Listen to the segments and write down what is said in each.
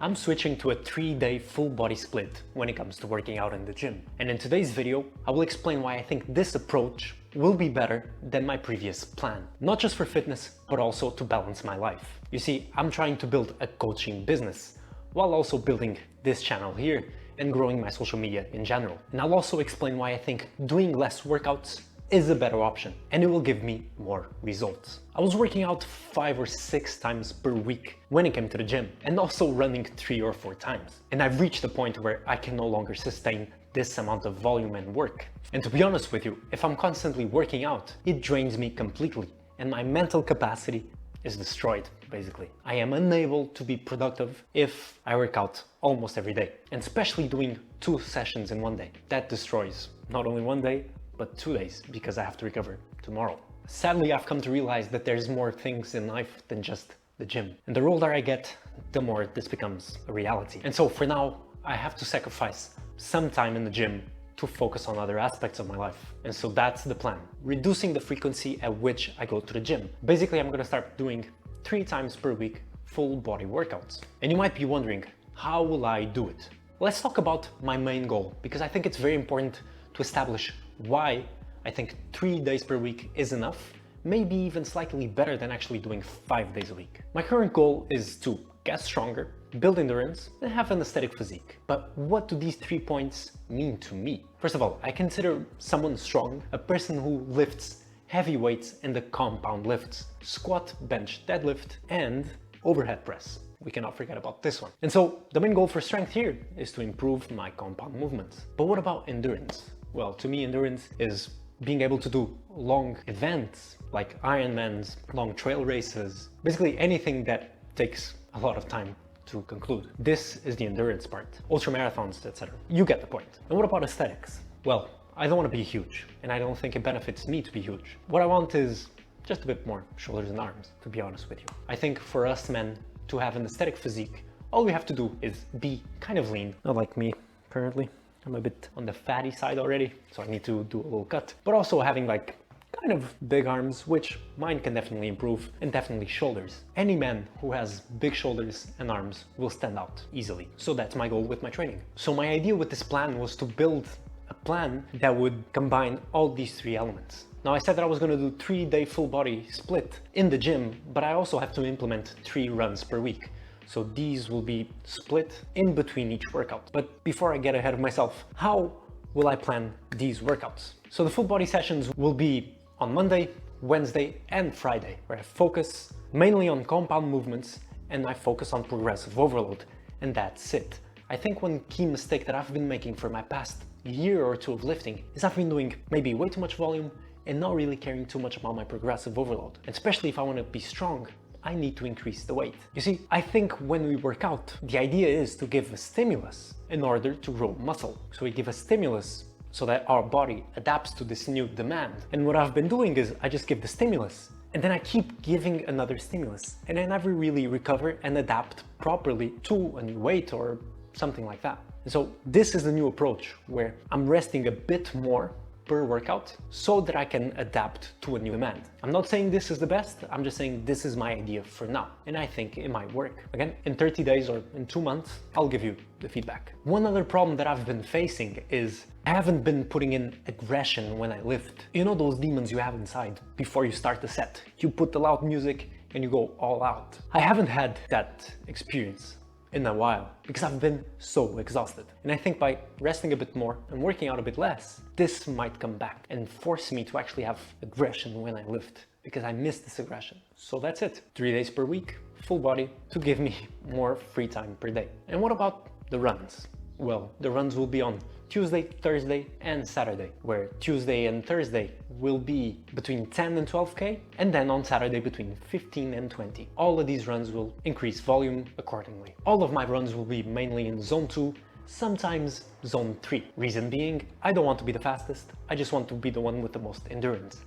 I'm switching to a 3-day full body split when it comes to working out in the gym. And in today's video, I will explain why I think this approach will be better than my previous plan. Not just for fitness, but also to balance my life. You see, I'm trying to build a coaching business while also building this channel here and growing my social media in general. And I'll also explain why I think doing less workouts is a better option and it will give me more results. I was working out 5 or 6 times per week when it came to the gym and also running 3 or 4 times. And I've reached a point where I can no longer sustain this amount of volume and work. And to be honest with you, if I'm constantly working out, it drains me completely and my mental capacity is destroyed, basically. I am unable to be productive if I work out almost every day, and especially doing 2 sessions in one day. That destroys not only one day, but 2 days, because I have to recover tomorrow. Sadly, I've come to realize that there's more things in life than just the gym. And the older I get, the more this becomes a reality. And so for now, I have to sacrifice some time in the gym to focus on other aspects of my life. And so that's the plan. Reducing the frequency at which I go to the gym. Basically, I'm gonna start doing 3 times per week full body workouts. And you might be wondering, how will I do it? Let's talk about my main goal, because I think it's very important to establish why I think 3 days per week is enough, maybe even slightly better than actually doing 5 days a week. My current goal is to get stronger, build endurance, and have an aesthetic physique. But what do these 3 points mean to me? First of all, I consider someone strong a person who lifts heavy weights and the compound lifts: squat, bench, deadlift, and overhead press. We cannot forget about this one. And so the main goal for strength here is to improve my compound movements. But what about endurance? Well, to me, endurance is being able to do long events like Ironmans, long trail races, basically anything that takes a lot of time to conclude. This is the endurance part, ultra marathons, etc. You get the point. And what about aesthetics? Well, I don't want to be huge, and I don't think it benefits me to be huge. What I want is just a bit more shoulders and arms, to be honest with you. I think for us men to have an aesthetic physique, all we have to do is be kind of lean, not like me currently. I'm a bit on the fatty side already, so I need to do a little cut. But also having like kind of big arms, which mine can definitely improve, and definitely shoulders. Any man who has big shoulders and arms will stand out easily. So that's my goal with my training. So my idea with this plan was to build a plan that would combine all these 3 elements. Now, I said that I was going to do 3-day full body split in the gym, but I also have to implement 3 runs per week. So these will be split in between each workout. But before I get ahead of myself, how will I plan these workouts? So the full body sessions will be on Monday, Wednesday, and Friday, where I focus mainly on compound movements and I focus on progressive overload, and that's it. I think one key mistake that I've been making for my past year or 2 of lifting is I've been doing maybe way too much volume and not really caring too much about my progressive overload. And especially if I want to be strong, I need to increase the weight. You see, I think when we work out, the idea is to give a stimulus in order to grow muscle. So we give a stimulus so that our body adapts to this new demand. And what I've been doing is I just give the stimulus and then I keep giving another stimulus and I never really recover and adapt properly to a new weight or something like that. And so this is the new approach where I'm resting a bit more per workout so that I can adapt to a new demand. I'm not saying this is the best, I'm just saying this is my idea for now, and I think it might work. Again, in 30 days or in 2 months, I'll give you the feedback. One other problem that I've been facing is I haven't been putting in aggression when I lift. You know those demons you have inside before you start the set? You put the loud music and you go all out. I haven't had that experience in a while because I've been so exhausted. And I think by resting a bit more and working out a bit less, this might come back and force me to actually have aggression when I lift, because I miss this aggression. So that's it. 3 days per week, full body, to give me more free time per day. And what about the runs? Well, the runs will be on Tuesday, Thursday, and Saturday, where Tuesday and Thursday will be between 10 and 12K, and then on Saturday between 15 and 20. All of these runs will increase volume accordingly. All of my runs will be mainly in zone 2, sometimes zone 3. Reason being, I don't want to be the fastest, I just want to be the one with the most endurance.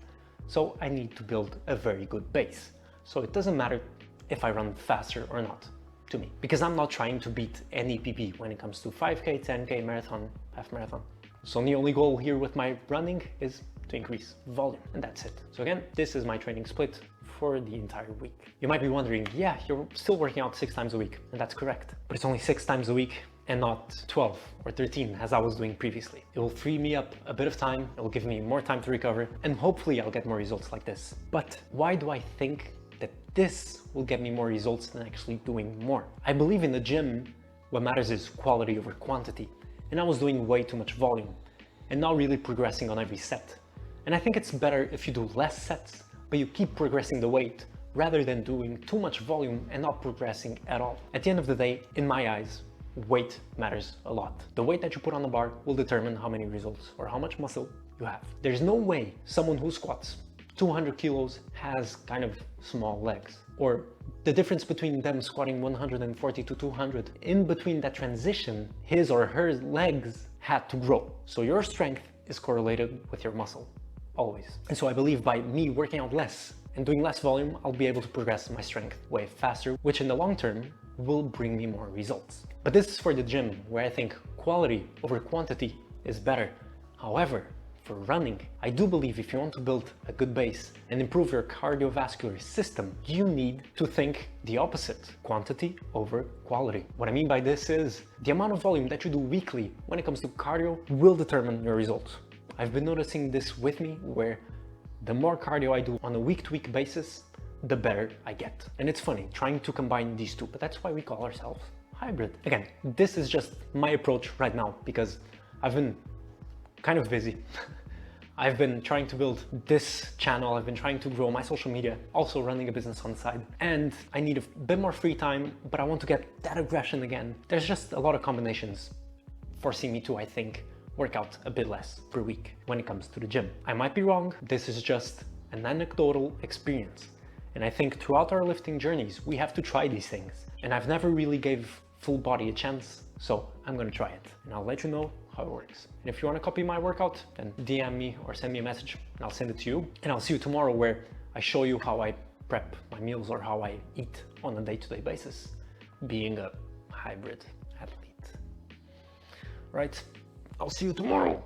So I need to build a very good base. So it doesn't matter if I run faster or not, to me, because I'm not trying to beat any PB when it comes to 5K, 10K, marathon, half marathon. So the only goal here with my running is to increase volume, and that's it. So again, this is my training split for the entire week. You might be wondering, yeah, you're still working out 6 times a week, and that's correct. But it's only 6 times a week and not 12 or 13 as I was doing previously. It will free me up a bit of time, it will give me more time to recover, and hopefully I'll get more results like this. But why do I think that this will get me more results than actually doing more? I believe in the gym, what matters is quality over quantity, and I was doing way too much volume and not really progressing on every set. And I think it's better if you do less sets, but you keep progressing the weight rather than doing too much volume and not progressing at all. At the end of the day, in my eyes, weight matters a lot. The weight that you put on the bar will determine how many results or how much muscle you have. There's no way someone who squats 200 kilos has kind of small legs, or the difference between them squatting 140 to 200, in between that transition, his or her legs had to grow. So your strength is correlated with your muscle, always. And so I believe by me working out less and doing less volume, I'll be able to progress my strength way faster, which in the long term will bring me more results. But this is for the gym, where I think quality over quantity is better. However, for running, I do believe if you want to build a good base and improve your cardiovascular system, you need to think the opposite, quantity over quality. What I mean by this is the amount of volume that you do weekly when it comes to cardio will determine your results. I've been noticing this with me, where the more cardio I do on a week-to-week basis, the better I get. And it's funny trying to combine these two, but that's why we call ourselves hybrid. Again, this is just my approach right now because I've been kind of busy. I've been trying to build this channel, I've been trying to grow my social media, also running a business on the side, and I need a bit more free time, but I want to get that aggression again. There's just a lot of combinations forcing me to, I think, work out a bit less per week when it comes to the gym. I might be wrong, this is just an anecdotal experience. And I think throughout our lifting journeys, we have to try these things. And I've never really gave full body a chance, so I'm gonna try it. And I'll let you know how it works. And if you wanna copy my workout, then DM me or send me a message and I'll send it to you. And I'll see you tomorrow where I show you how I prep my meals or how I eat on a day-to-day basis, being a hybrid athlete. Right, I'll see you tomorrow.